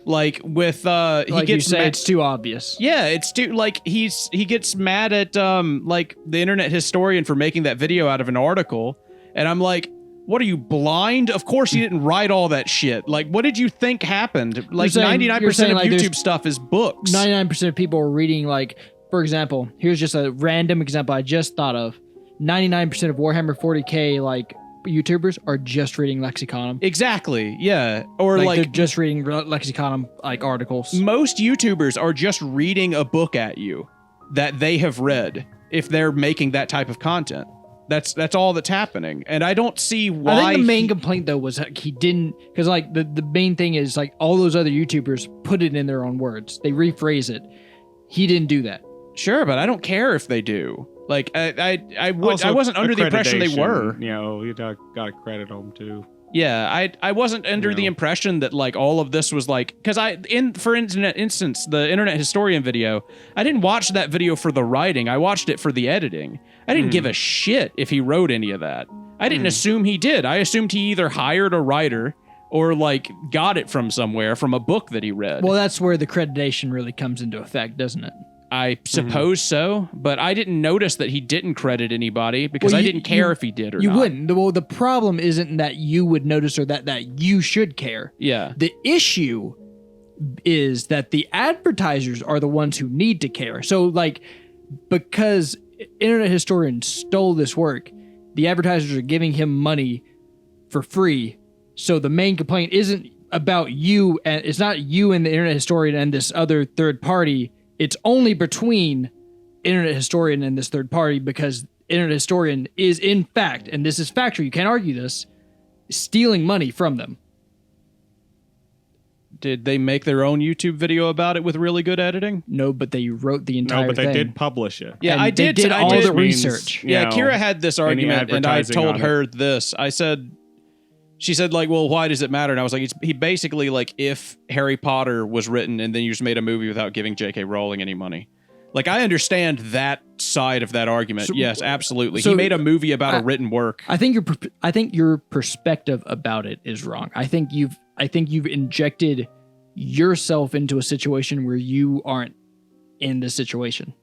Like with, he Like you gets say, mad. it's too obvious. Yeah, it's too, like he gets mad at like the internet historian for making that video out of an article, and I'm like, what are you, blind? Of course he didn't write all that shit. Like, what did you think happened? Like saying- 99% you're saying, of like, YouTube there's stuff is books. 99% of people are reading, like, for example, here's just a random example I just thought of. 99% of Warhammer 40k, like, YouTubers are just reading Lexiconum. Exactly. Yeah. Or Like, like they're just reading Lexiconum, like, articles. most YouTubers are just reading a book at you that they have read if they're making that type of content. That's all that's happening. And I don't see why. I think the main complaint, though, was that he didn't, because, like, the main thing is, like, all those other YouTubers put it in their own words. They rephrase it. He didn't do that. Sure, but I don't care if they do. Like I Also, wasn't under the impression they were. accreditation, You know, you gotta credit them too. Yeah, I wasn't under the No. impression that like all of this was like, because for instance the internet historian video, I didn't watch that video for the writing. I watched it for the editing. I didn't give a shit if he wrote any of that. I didn't assume he did. I assumed he either hired a writer or like got it from somewhere, from a book that he read. Well, that's where the accreditation really comes into effect, doesn't it? I suppose so, but I didn't notice that he didn't credit anybody because Well, I you- didn't care you- if he did or You not. wouldn't. Well, the problem isn't that you would notice or that you should care. Yeah. The issue is that the advertisers are the ones who need to care. So, like, because Internet Historian stole this work, the advertisers are giving him money for free. So the main complaint isn't about you, and it's not you and the Internet Historian and this other third party. It's only between Internet Historian and this third party, because Internet Historian is, in fact, and this is factual, you can't argue this, stealing money from them. Did they make their own YouTube video about it with really good editing? No, but they wrote the entire No, but they thing. did publish it. Yeah, And I they did. did I all did. the means- research. You Yeah, know, Kira had this argument, and I advertising told on her this. I said, she said, like, well, why does it matter? And I was like, he basically, like, if Harry Potter was written and then you just made a movie without giving J.K. Rowling any money. Like, I understand that side of that argument. So- Yes, absolutely. so he made a movie about a I- written work. I think your perspective about it is wrong. I think you've injected yourself into a situation where you aren't in the situation.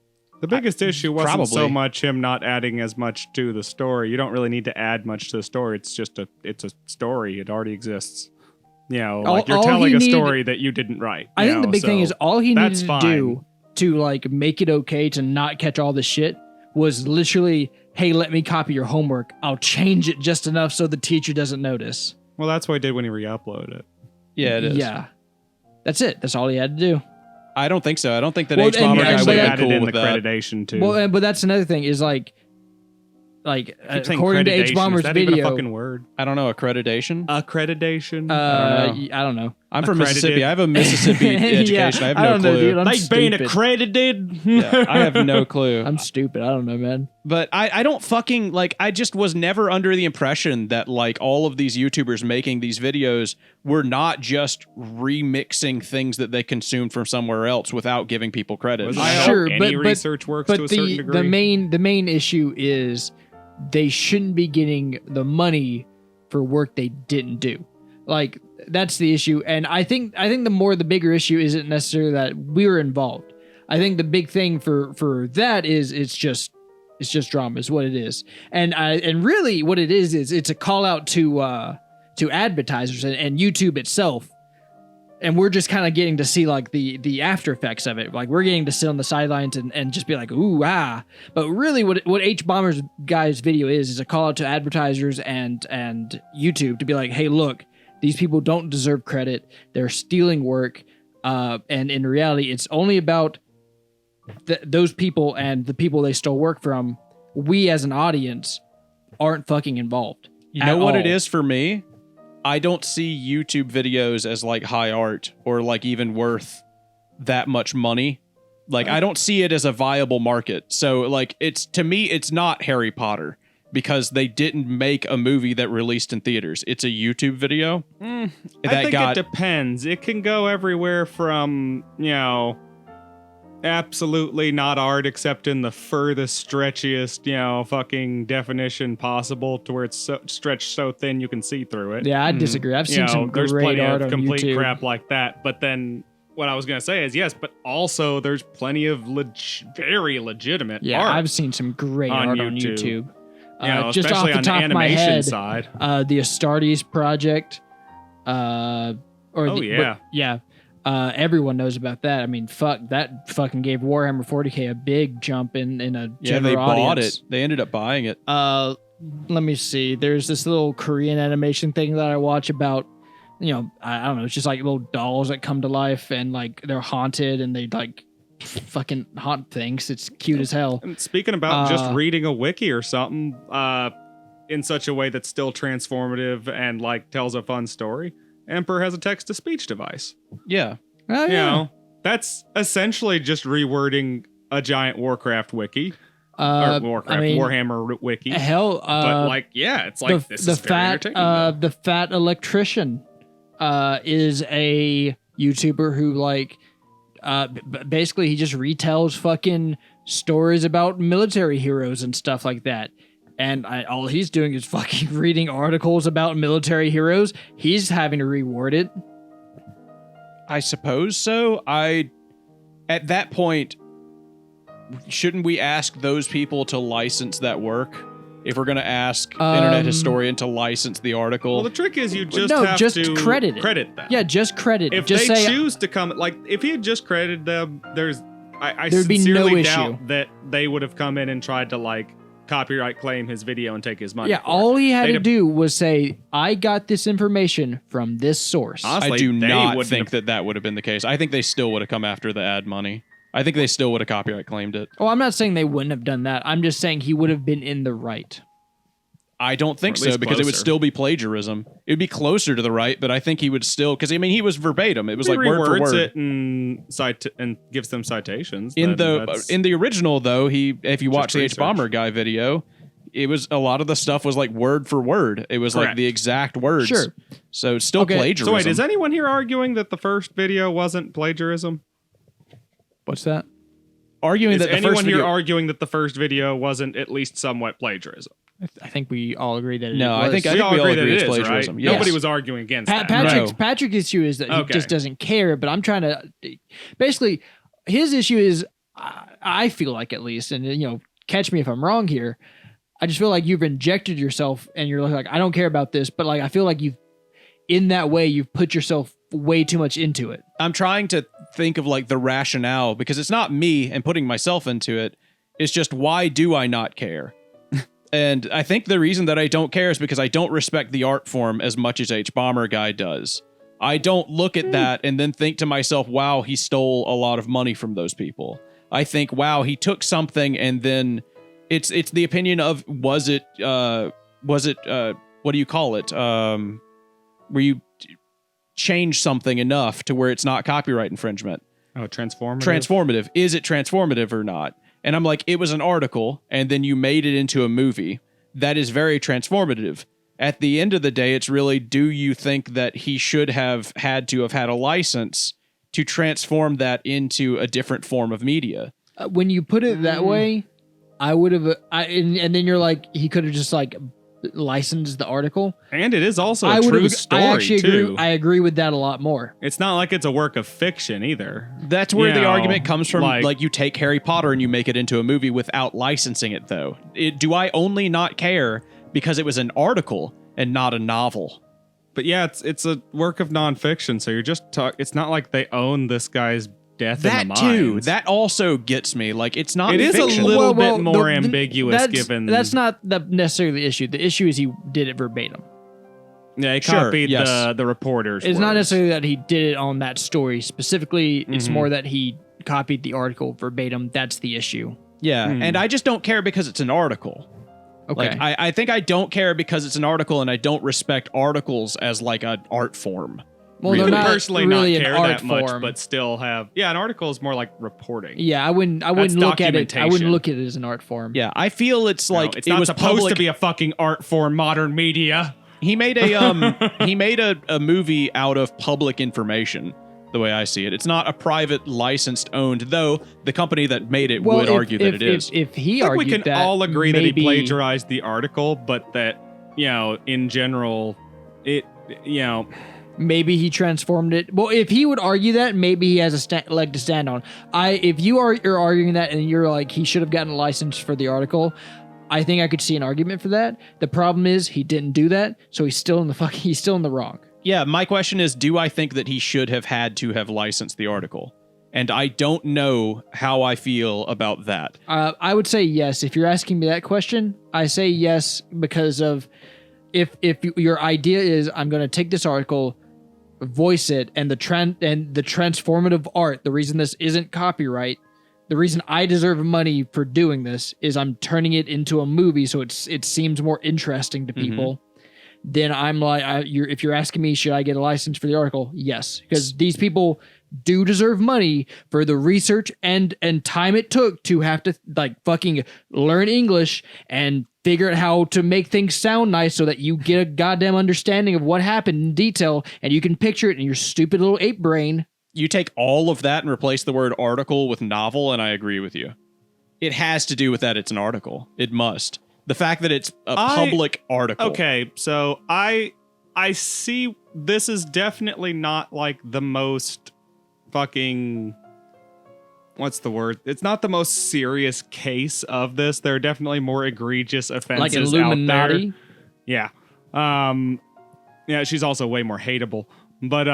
The biggest issue wasn't so probably. much him not adding as much to the story. You don't really need to add much to the story. It's a story. It already exists. You know, like you're all telling he a needed- story that you didn't write. I you think the know, big thing so is all he that's needed to do fine. to like make it okay to not catch all this shit was literally, hey, let me copy your homework. I'll change it just enough so the teacher doesn't notice. Well, that's what he did when he re-uploaded it. Yeah, it is. Yeah. That's it. That's all he had to do. I don't think so. I don't think that Well, H Bomber and guy would actually have added been cool in with the that. accreditation too. Well, but that's another thing is like Keep saying according to accreditation. H Bomber's Is that even a video, fucking word? I don't know, accreditation? Accreditation. I don't know. I'm from accredited. Mississippi. I have a Mississippi education. I have no don't know, clue. dude. I'm Like being stupid. accredited. Yeah, I have no clue. I'm stupid. I don't know, man. But I don't fucking, like, I just was never under the impression that, like, all of these YouTubers making these videos were not just remixing things that they consumed from somewhere else without giving people credit. Was I it don't- Sure, any but- research works to a certain degree. the main issue is they shouldn't be getting the money for work they didn't do. Like that's the issue, and I think the bigger issue isn't necessarily that we were involved. I think the big thing for that is it's just drama is what it is, and really what it is it's a call out to advertisers and YouTube itself. And we're just kind of getting to see like the after effects of it. Like we're getting to sit on the sidelines and just be like, ooh, ah. But really what H Bomber's guy's video is a call out to advertisers and YouTube to be like, hey, look, these people don't deserve credit. They're stealing work. And in reality, it's only about those people and the people they stole work from. We as an audience aren't fucking involved. You know what all. it is for me? I don't see YouTube videos as like high art or like even worth that much money. Like I don't see it as a viable market. So like to me it's not Harry Potter because they didn't make a movie that released in theaters. It's a YouTube video. I think it depends. It can go everywhere from, absolutely not art except in the furthest stretchiest, fucking definition possible to where it's stretched so thin you can see through it. Yeah, I disagree. I've seen some there's great plenty art of on complete YouTube. crap like that. But then what I was going to say is yes, but also there's plenty of very legitimate Yeah, art. I've seen some great on art on YouTube. YouTube. Just off especially the on the top of my animation head, side. the Astartes project. Everyone knows about that. I mean, fuck, that fucking gave Warhammer 40K a big jump in a Yeah, general they bought audience. it. They ended up buying it. Let me see. There's this little Korean animation thing that I watch about, I don't know, it's just like little dolls that come to life and like they're haunted and they like fucking haunt things. It's cute as hell. And speaking about just reading a wiki or something in such a way that's still transformative and like tells a fun story, Emperor has a text-to-speech device. Yeah. Oh, yeah. That's essentially just rewording a giant Warcraft wiki. Warhammer wiki. Hell, but like, yeah, it's like this is very entertaining. The fat electrician is a YouTuber who like basically he just retells fucking stories about military heroes and stuff like that. And all he's doing is fucking reading articles about military heroes. He's having to reward it. I suppose so. At that point, shouldn't we ask those people to license that work? If we're going to ask Internet Historian to license the article. Well, the trick is you just No, have just to credit it. credit them. Yeah, just credit. If just they say, choose to come, like if he had just credited them, I There'd be no sincerely issue. doubt that they would have come in and tried to like copyright claim his video and take his money. yeah, for all it. he had They'd to have- do was say, I got this information from this source. Honestly, I do they not wouldn't think have- that would have been the case. I think they still would have come after the ad money. I think they still would have copyright claimed it. Oh, I'm not saying they wouldn't have done that. I'm just saying he would have been in the right. I don't think Or at so least because it would closer. still be plagiarism. It would be closer to the right, but I think he would still because he was verbatim. It was he like word for rewords word. it and gives them citations. In then that's- the original though, if you watch the H research. Bomber guy video, it was a lot of the stuff was like word for word. It was like Correct. the exact words. Sure. So it's still Okay, so plagiarism. So wait, is anyone here arguing that the first video wasn't plagiarism? What's that? arguing Is that the anyone first here video? arguing that the first video wasn't at least somewhat plagiarism? I think we all agree that it No, I was. think we all that agree it it's is, plagiarism. right? Yes. Nobody was arguing against that. Patrick's issue is that he Okay. just doesn't care, but I'm trying to basically his issue is I feel like at least, and catch me if I'm wrong here. I just feel like you've injected yourself and you're like, I don't care about this, but like I feel like you've in that way you've put yourself way too much into it. I'm trying to think of like the rationale, because it's not me and putting myself into it. It's just, why do I not care? And I think the reason that I don't care is because I don't respect the art form as much as H Bomber Guy does. I don't look at that and then think to myself, wow, he stole a lot of money from those people. I think, wow, he took something, and then it's the opinion of, was it what do you call it? Where you change something enough to where it's not copyright infringement. Oh, transformative. Transformative. Is it transformative or not? And I'm like, it was an article, and then you made it into a movie. That is very transformative. At the end of the day, it's really, do you think that he should have had a license to transform that into a different form of media? When you put it that way, I would have, and then you're like, he could have just like licensed the article. And it is also a true story, too. I agree with that a lot more. It's not like it's a work of fiction either. That's where the argument comes from. Like, you take Harry Potter and you make it into a movie without licensing it, though. Do I only not care because it was an article and not a novel? But yeah, it's a work of nonfiction, so you're just it's not like they own this guy's death in the mines. That too. That also gets me. Like, it's not fiction. It is a little bit more ambiguous given... That's not necessarily the issue. The issue is he did it verbatim. Yeah, he copied the reporter's It's words. not necessarily that he did it on that story specifically. It's more that he copied the article verbatim. That's the issue. Yeah, and I just don't care because it's an article. Okay. Like, I think I don't care because it's an article, and I don't respect articles as like an art form. Well, really. they're not personally really not care an art that much, form. but still have. Yeah, an article is more like reporting. Yeah, I wouldn't look at it. I wouldn't look at it as an art form. Yeah, I feel it's like it's not was supposed to be a fucking art form. Modern media. He made a movie out of public information. The way I see it, it's not a private licensed owned, though the company that made it would argue that it is. If he I think argued we can that, all agree that he maybe- plagiarized the article, but that in general, maybe he transformed it. Well, if he would argue that, maybe he has a leg to stand on. If you're arguing that and you're like, he should have gotten a license for the article, I think I could see an argument for that. The problem is he didn't do that, so he's still in the wrong. Yeah, my question is, do I think that he should have had to have licensed the article? And I don't know how I feel about that. I would say yes. If you're asking me that question, I say yes because of if your idea is I'm going to take this article, voice it, and the transformative art, the reason this isn't copyright, the reason I deserve money for doing this is I'm turning it into a movie so it seems more interesting to people. Then I'm like, if you're asking me, should I get a license for the article? Yes, because these people do deserve money for the research and time it took to have to like fucking learn English and figure out how to make things sound nice so that you get a goddamn understanding of what happened in detail and you can picture it in your stupid little ape brain. You take all of that and replace the word article with novel, and I agree with you. It has to do with that it's an article. It must. The fact that it's a public article. Okay, so I see this is definitely not like the most fucking... What's the word? It's not the most serious case of this. There are definitely more egregious offenses Like Illuminati? out there. Yeah. Yeah, she's also way more hateable. But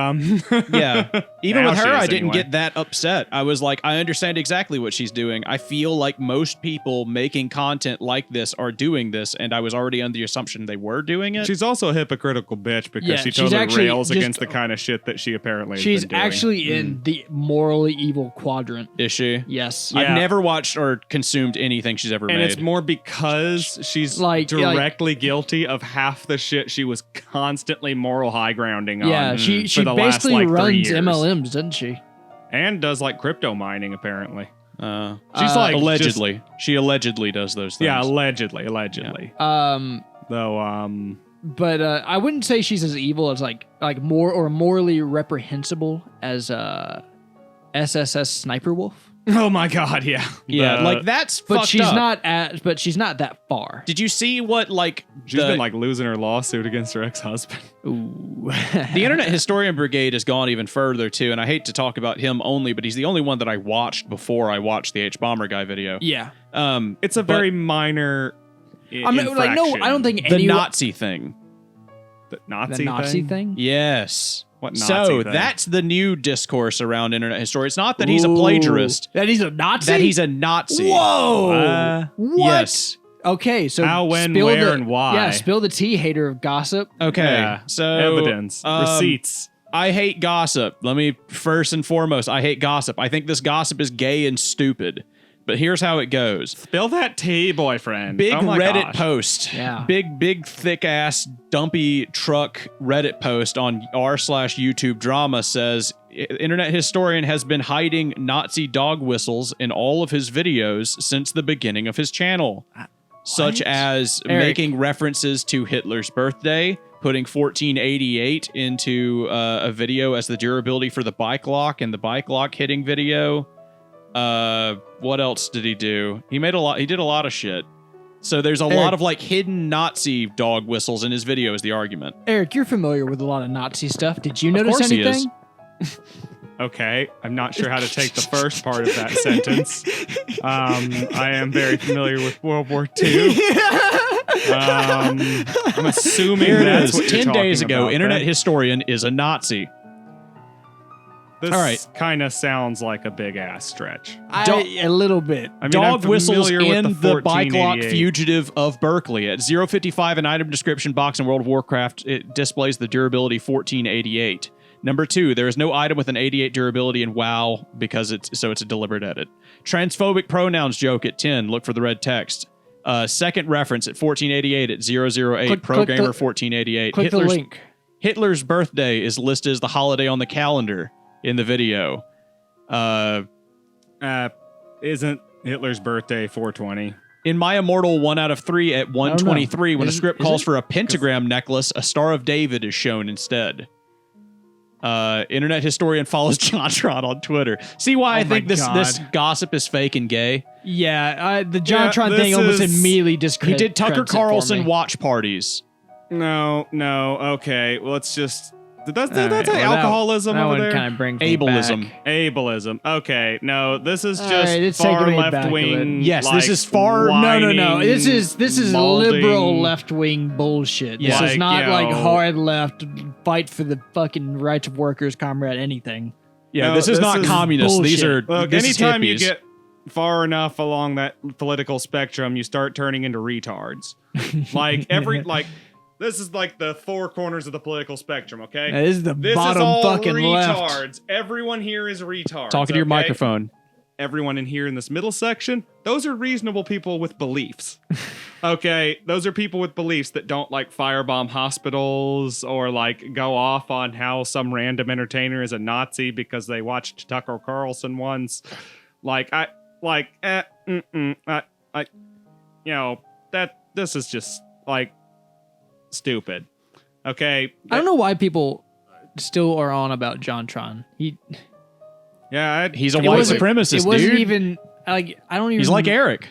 yeah, even now with her, she is I didn't anyway. get that upset. I was like, I understand exactly what she's doing. I feel like most people making content like this are doing this, and I was already under the assumption they were doing it. She's also a hypocritical bitch because Yeah, she she's totally actually rails just- against the kind of shit that she apparently has She's been doing. actually in the morally evil quadrant. Is she? Yes. Yeah. I've never watched or consumed anything she's ever And made. it's more because she's directly guilty of half the shit she was constantly moral high grounding Yeah, on. she for the last, basically like, 3 runs years. MLMs, doesn't she? And does like crypto mining apparently. she's like allegedly. She allegedly does those things. Yeah, allegedly. Though But I wouldn't say she's as evil as like more or morally reprehensible as SSS Sniper Wolf. oh my god, yeah. Yeah, like that's But fucked she's up. not but she's not that far. Did you see what like She's been like losing her lawsuit against her ex-husband. Ooh. the Internet Historian Brigade has gone even further too, and I hate to talk about him only, but he's the only one that I watched before I watched the H Bomber Guy video. Yeah. It's a very minor I mean, like, no, I don't think the Nazi thing. The Nazi, the Nazi thing. Yes. What Nazi So thing? that's the new discourse around internet history. It's not that he's a plagiarist, That he's a Nazi? that he's a Nazi. Whoa! What? Yes. Okay, so How, when, spill where, the, and why. Yeah, spill the tea, hater of gossip. Okay. Yeah. So Evidence, receipts. I hate gossip. Let me first and foremost, I hate gossip. I think this gossip is gay and stupid. But here's how it goes. Spill that tea, boyfriend. Big Oh my Reddit gosh. post. Yeah. Big, thick ass, dumpy truck Reddit post on r/YouTube drama says internet historian has been hiding Nazi dog whistles in all of his videos since the beginning of his channel. Such as Eric. making references to Hitler's birthday, putting 1488 into a video as the durability for the bike lock and the bike lock hitting video. What else did he do? He did a lot of shit. So there's a lot of like hidden Nazi dog whistles in his video is the argument. Eric, you're familiar with a lot of Nazi stuff. Did you notice course he is. anything? Okay, I'm not sure how to take the first part of that sentence. I am very familiar with World War II. I'm assuming Here it that's is. what you're 10 days talking ago, about, internet Ben. historian is a Nazi. This All right. kind of sounds like a big ass stretch. A little bit. I mean, Dog I'm whistles familiar in with the bike lock 1488. fugitive of Berkeley. At 055, an item description box in World of Warcraft, it displays the durability 1488. Number 2, there is no item with an 88 durability in WoW because it's a deliberate edit. Transphobic pronouns joke at 10. Look for the red text. Second reference at 1488 at 008. Click Programmer the- 1488. Click the link. Hitler's birthday is listed as the holiday on the calendar in the video. Isn't Hitler's birthday 420? In My Immortal 1 out of 3 at 123, when a script calls for a pentagram necklace, a Star of David is shown instead. Internet historian follows JonTron on Twitter. See why I Oh my think this God. gossip is fake and gay? Yeah, the JonTron Yeah, thing this almost is- immediately He discredits did Tucker Carlson watch parties. No. Okay. Well, let's just. That's All right, well, alcoholism that over one there. kind of brings me Ableism. back. Ableism. Okay. No, this is All just right, it's taking far me back left a wing. bit. Yes, this is far- No. This is molding. liberal left wing bullshit. Yeah. This is not Like, you like know- hard left fight for the fucking rights of workers, comrade, anything. Yeah, No, this is this not is communist. These are bullshit. Look, this is anytime you hippies. get far enough along that political spectrum, you start turning into retards. This is like the four corners of the political spectrum. Okay. This is the This bottom is all fucking retards. left. Everyone here is retards. Talking to your okay? microphone. Everyone in here in this middle section, those are reasonable people with beliefs. Okay, those are people with beliefs that don't like firebomb hospitals or like go off on how some random entertainer is a Nazi because they watched Tucker Carlson once. This is just like stupid. Okay, I don't know why people still are on about JonTron. Yeah, He's a It white wasn't- supremacist, It wasn't dude. even like I don't even. He's like Eric.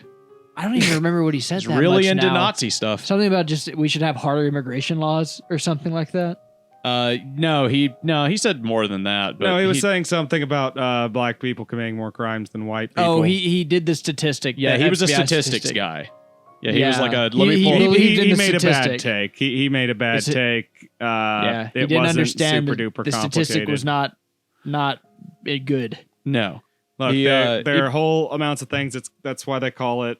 I don't even remember what he said. He's that really much into now. Nazi stuff. Something about just we should have harder immigration laws or something like that. No, he said more than that. But no, he was saying something about black people committing more crimes than white people. Oh, he did the statistic. Yeah, the he was a FBI statistics statistic. guy. Yeah, he was Yeah. like a. Let He- me he pull. believed in he the made a bad statistic. take. He made a bad Is it- take. Yeah, he it didn't wasn't understand super that duper the statistic was complicated. not good. No. Look, He, there are whole amounts of things. That's why they call it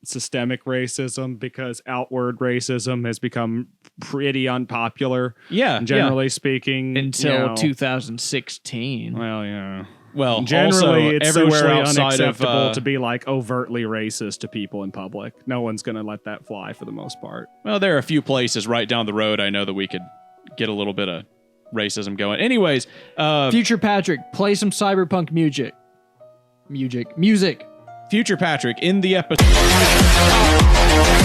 systemic racism, because outward racism has become pretty unpopular, Yeah. generally speaking, Until you know. 2016. Well, yeah. Well, Generally, also, it's everywhere socially outside of unacceptable to be like overtly racist to people in public. No one's gonna let that fly for the most part. well, there are a few places right down the road I know that we could get a little bit of racism going. Anyways, Future Patrick, play some cyberpunk music. Music. Future Patrick in the episode.